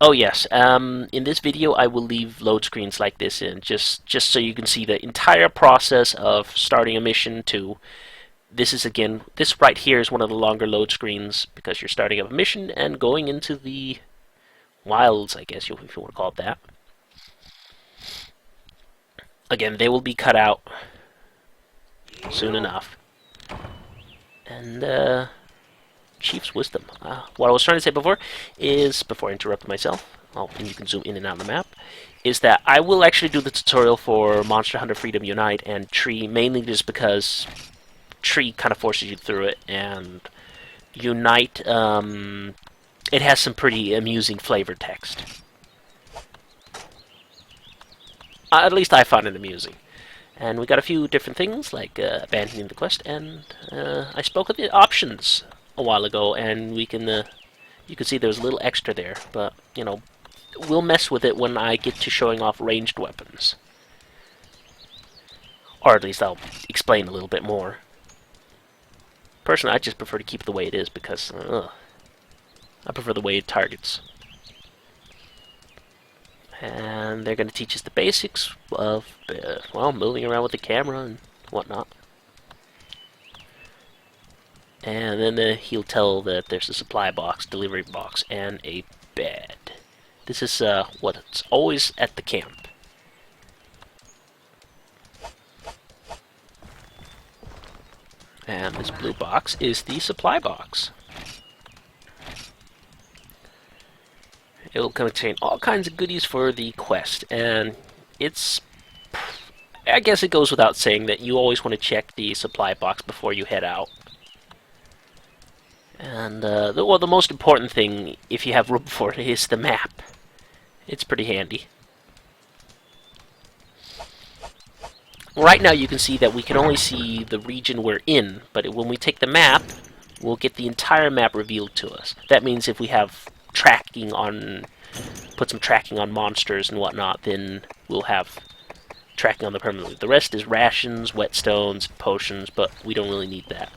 Oh yes. In this video, I will leave load screens like this in, just so you can see the entire process of starting a mission. To this is again, this right here is one of the longer load screens because you're starting up a mission and going into the wilds, I guess, if you want to call it that. Again, they will be cut out soon enough. And Chief's Wisdom. What I was trying to say before is, before I interrupt myself, and you can zoom in and out of the map, is that I will actually do the tutorial for Monster Hunter Freedom Unite and Tree, mainly just because Tree kind of forces you through it, and Unite, it has some pretty amusing flavor text. At least I found it amusing. And we got a few different things, like abandoning the quest, and I spoke of the options a while ago, and you can see there's a little extra there, but, you know, we'll mess with it when I get to showing off ranged weapons. Or at least I'll explain a little bit more. Personally, I just prefer to keep it the way it is, because I prefer the way it targets. And they're going to teach us the basics of, well, moving around with the camera and whatnot. And then he'll tell that there's a supply box, delivery box, and a bed. This is what's always at the camp. And this blue box is the supply box. It will contain all kinds of goodies for the quest, and I guess it goes without saying that you always want to check the supply box before you head out. And, the most important thing, if you have room for it, is the map. It's pretty handy. Right now you can see that we can only see the region we're in, but when we take the map, we'll get the entire map revealed to us. That means if we have put some tracking on monsters and whatnot, then we'll have tracking on them permanently. The rest is rations, whetstones, potions, but we don't really need that.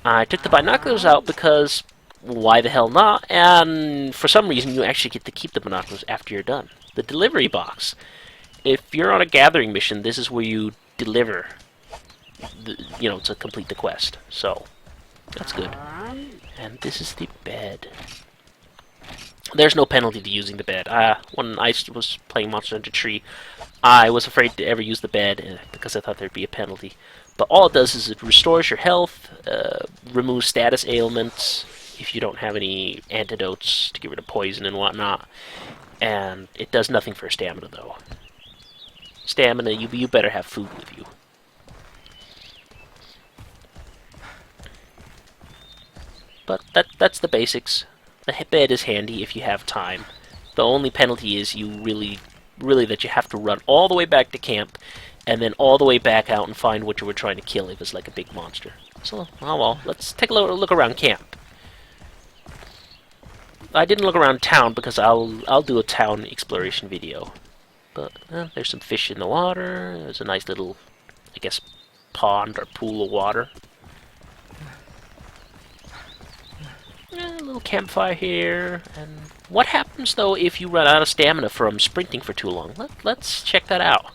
I took the binoculars out because why the hell not? And for some reason you actually get to keep the binoculars after you're done. The delivery box. If you're on a gathering mission, this is where you deliver, to complete the quest. So that's good. And this is the bed. There's no penalty to using the bed. When I was playing Monster Hunter Tree, I was afraid to ever use the bed because I thought there'd be a penalty. But all it does is it restores your health, removes status ailments if you don't have any antidotes to get rid of poison and whatnot, and it does nothing for stamina though. Stamina, you better have food with you. But that's the basics. The bed is handy if you have time. The only penalty is you really that you have to run all the way back to camp and then all the way back out and find what you were trying to kill if it's like a big monster. So, oh well, let's take a look around camp. I didn't look around town because I'll do a town exploration video. But there's some fish in the water. There's a nice little, I guess, pond or pool of water. A little campfire here. And what happens though if you run out of stamina from sprinting for too long? Let's check that out.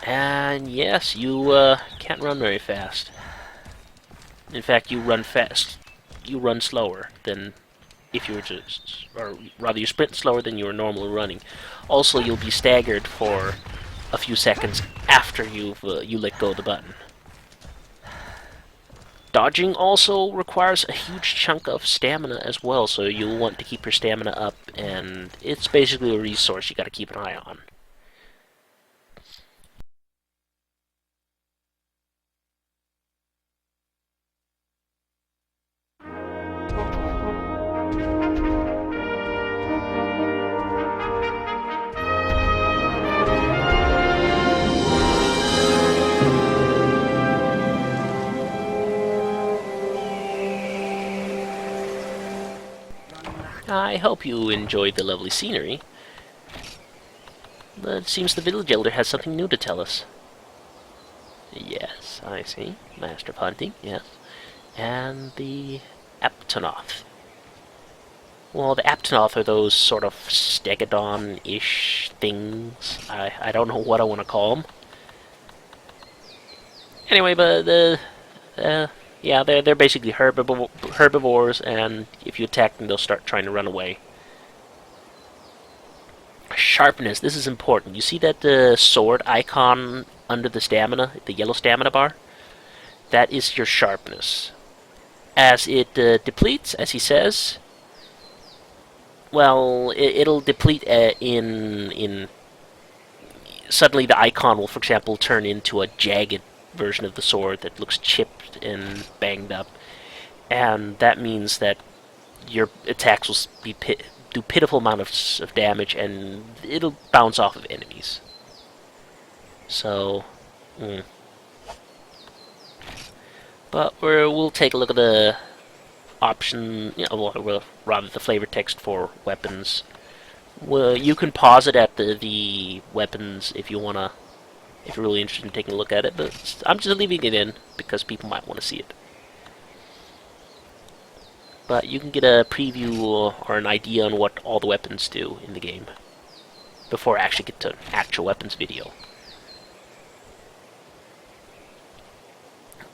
And yes, you can't run very fast. In fact, you run fast. You run slower than if you were or rather you sprint slower than you were normally running. Also, you'll be staggered for a few seconds after you let go of the button. Dodging also requires a huge chunk of stamina as well, so you'll want to keep your stamina up, and it's basically a resource you gotta keep an eye on. I hope you enjoyed the lovely scenery. But it seems the village elder has something new to tell us. Yes, I see. Master of hunting, yes. And the Aptonoth. Well, the Aptonoth are those sort of stegodon-ish things. I don't know what I want to call them. Anyway, but yeah, they're basically herbivores, and if you attack them, they'll start trying to run away. Sharpness. This is important. You see that sword icon under the stamina, the yellow stamina bar? That is your sharpness. As it depletes, as he says, well, it'll deplete in suddenly the icon will, for example, turn into a jagged version of the sword that looks chipped and banged up, and that means that your attacks will do pitiful amount of damage, and it'll bounce off of enemies. So, but we'll take a look at the option, well, rather the flavor text for weapons. Well, you can pause it at the weapons if you're really interested in taking a look at it, but I'm just leaving it in because people might want to see it. But you can get a preview or an idea on what all the weapons do in the game before I actually get to an actual weapons video.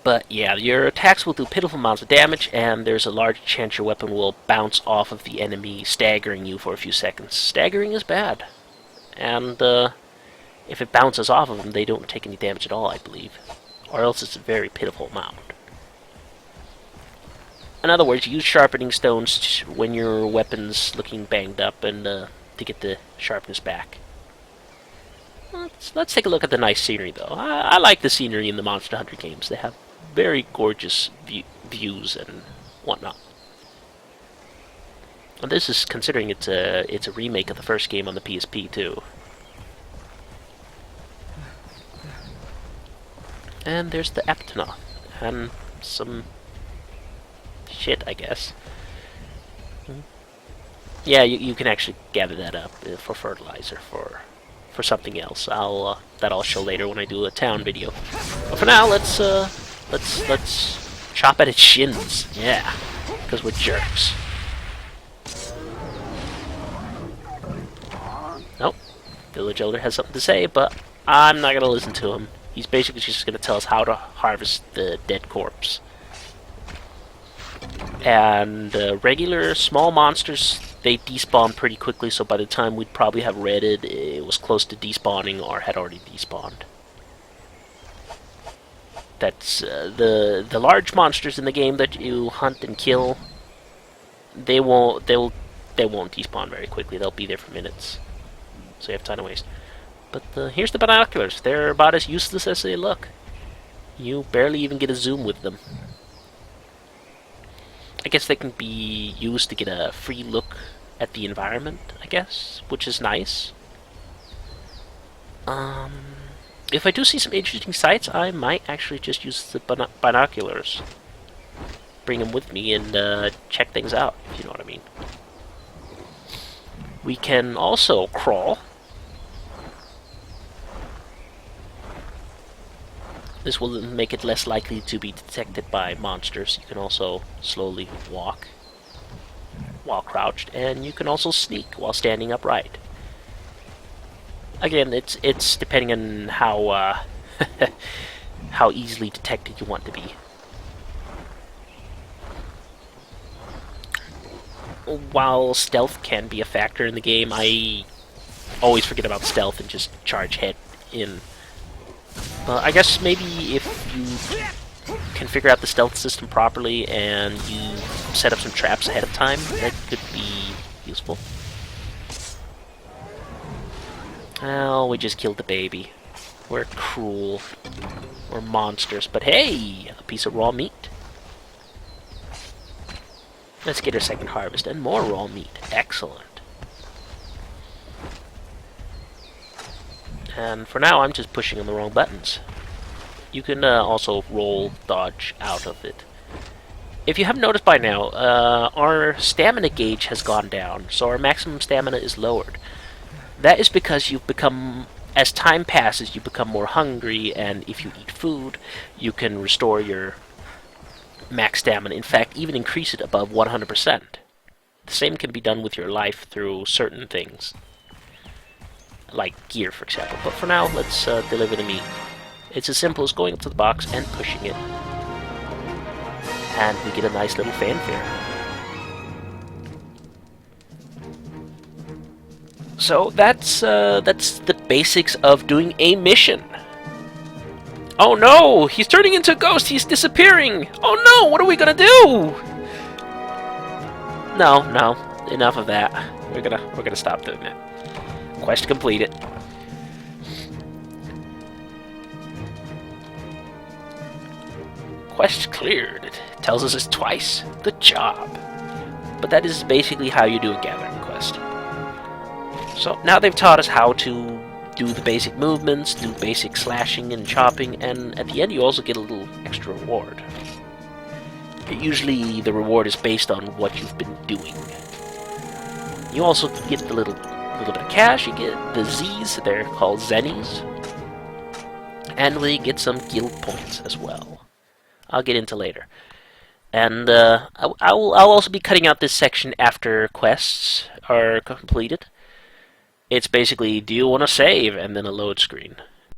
But yeah, your attacks will do pitiful amounts of damage, and there's a large chance your weapon will bounce off of the enemy, staggering you for a few seconds. Staggering is bad. And if it bounces off of them, they don't take any damage at all, I believe. Or else it's a very pitiful amount. In other words, use sharpening stones when your weapon's looking banged up and to get the sharpness back. Let's take a look at the nice scenery, though. I like the scenery in the Monster Hunter games. They have very gorgeous views and whatnot. And this is considering it's a remake of the first game on the PSP too. And there's the Aptonoth and some shit, I guess. Yeah, you can actually gather that up for fertilizer for something else. That I'll show later when I do a town video. But for now, let's chop at its shins. Yeah, because we're jerks. Nope. Village Elder has something to say, but I'm not gonna listen to him. He's basically just gonna tell us how to harvest the dead corpse. And regular small monsters, they despawn pretty quickly, so by the time we'd probably have read it, it was close to despawning or had already despawned. That's the large monsters in the game that you hunt and kill. They won't despawn very quickly. They'll be there for minutes, so you have time to waste. But here's the binoculars. They're about as useless as they look. You barely even get a zoom with them. I guess they can be used to get a free look at the environment, I guess, which is nice. If I do see some interesting sights, I might actually just use the binoculars. Bring them with me and check things out, if you know what I mean. We can also crawl. This will make it less likely to be detected by monsters. You can also slowly walk while crouched, and you can also sneak while standing upright. Again, it's depending on how how easily detected you want to be. While stealth can be a factor in the game, I always forget about stealth and just charge head in. I guess maybe if you can figure out the stealth system properly and you set up some traps ahead of time, that could be useful. Oh, we just killed the baby. We're cruel. We're monsters. But hey, a piece of raw meat. Let's get our second harvest and more raw meat. Excellent. And for now, I'm just pushing on the wrong buttons. You can also roll, dodge out of it. If you haven't noticed by now, our stamina gauge has gone down, so our maximum stamina is lowered. That is because you've become, as time passes, you become more hungry, and if you eat food, you can restore your max stamina. In fact, even increase it above 100%. The same can be done with your life through certain things, like gear, for example. But for now, let's deliver the meat. It's as simple as going up to the box and pushing it. And we get a nice little fanfare. So that's the basics of doing a mission. Oh no! He's turning into a ghost! He's disappearing! Oh no! What are we gonna do? No, enough of that. We're gonna stop doing that. Quest completed. Quest cleared. It tells us it's twice. Good job. But that is basically how you do a gathering quest. So now they've taught us how to do the basic movements, do basic slashing and chopping, and at the end you also get a little extra reward. Usually the reward is based on what you've been doing. You also get the little bit of cash, you get the Z's, they're called Zennies, and we get some guild points as well. I'll get into later. And I'll also be cutting out this section after quests are completed. It's basically, do you want to save? And then a load screen.